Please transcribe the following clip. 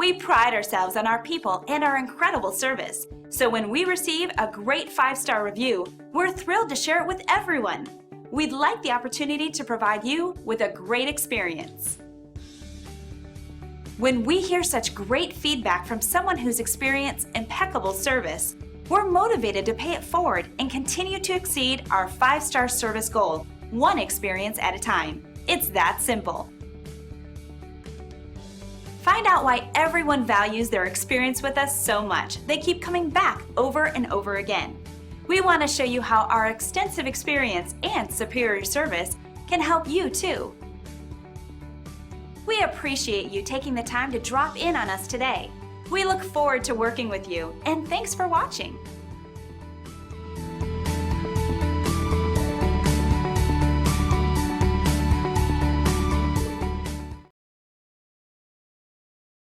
We pride ourselves on our people and our incredible service. So when we receive a great 5-star review, we're thrilled to share it with everyone. We'd like the opportunity to provide you with a great experience. When we hear such great feedback from someone who's experienced impeccable service, we're motivated to pay it forward and continue to exceed our 5-star service goal, one experience at a time. It's that simple. Find out why everyone values their experience with us so much. They keep coming back over and over again. We want to show you how our extensive experience and superior service can help you too. We appreciate you taking the time to drop in on us today. We look forward to working with you, and thanks for watching.